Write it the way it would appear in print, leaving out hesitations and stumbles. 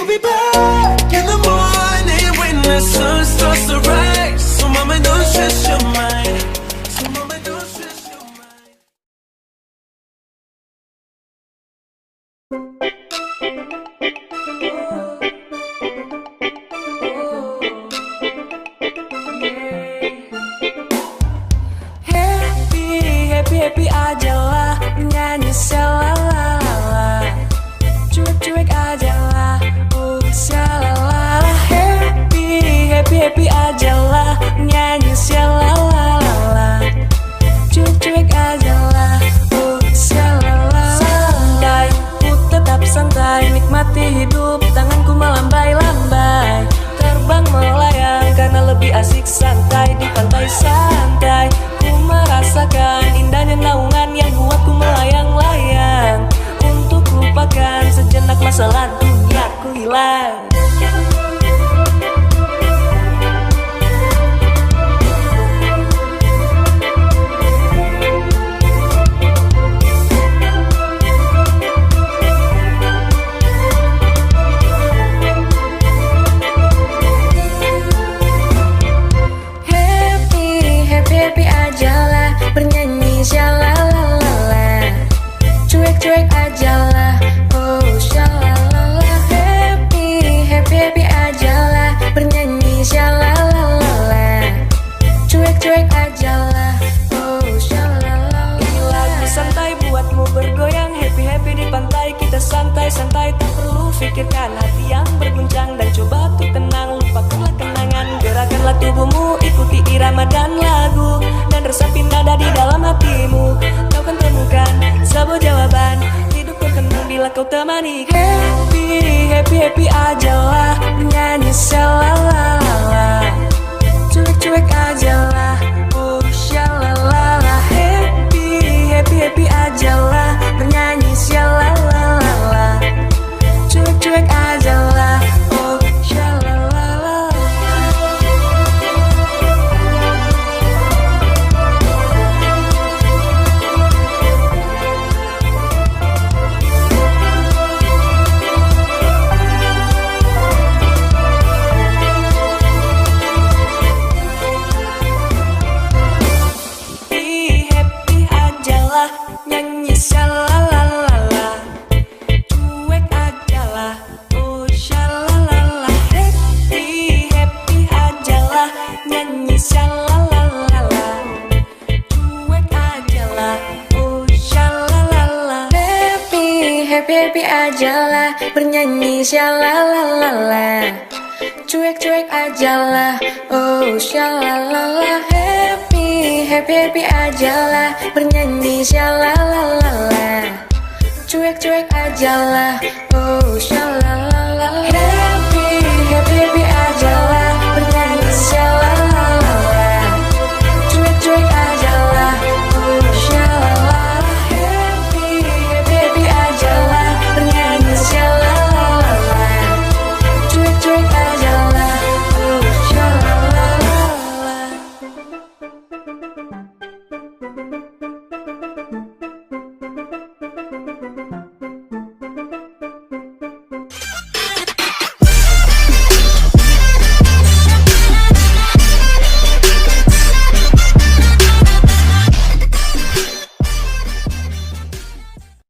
We'll be back in the morning when the sun starts to rise. So mama, don't stress your mind. So mama, don't stress your mind. Happy aja lah, nyanyi selalalala. Cuek-cuek aja lah, selalalala. Happy aja lah, nyanyi selalalala. Cuek-cuek aja lah, selalalala. Santai, ku tetap santai, nikmati hidup, tanganku melambai-lambai. Terbang melayang karena lebih asik santai di pantai santai. Ku merasakan indahnya naungan yang buatku melayang-layang. Untuk lupakan sejenak masalah duniaku hilang. Happy aja lah, bernyanyi syalalala. Cuek-cuek aja lah, syalalala. Happy aja lah, bernyanyi syalalala. Cuek-cuek aja lah, syalalala. Ini lagu santai buatmu bergoyang. Happy di pantai, kita santai-santai. Tak perlu pikirkan hati yang berguncang. Dan coba tuh tenang, lupakanlah kenangan. Gerakanlah tubuhmu, ikuti irama dan lagu. Dan resapi nada di dalam hatimu. Kau kan temukan sebuah jawaban. Hidup berkembang bila kau temani. Happy aja lah, nyanyi selalalala. Cuek-cuek aja lah, syalalala. Happy aja lah, bernyanyi syalalala. Cuek-cuek aja lah, syalalala. Happy aja lah, nyanyi syalalala. Cuek aja lah, syalalala. Happy aja lah, nyanyi syalalala. Cuek aja lah, syalalala. Happy aja lah, bernyanyi syalalala. Cuek-cuek aja lah, syalalala. Happy aja lah, bernyanyi syalalala. Cuek-cuek aja lah, syalalala. Happy aja lah, bernyanyi syalalala. Cuek-cuek aja lah, syalalala. Happy aja lah, bernyanyi syalalala. Cuek-cuek aja lah, syalalala.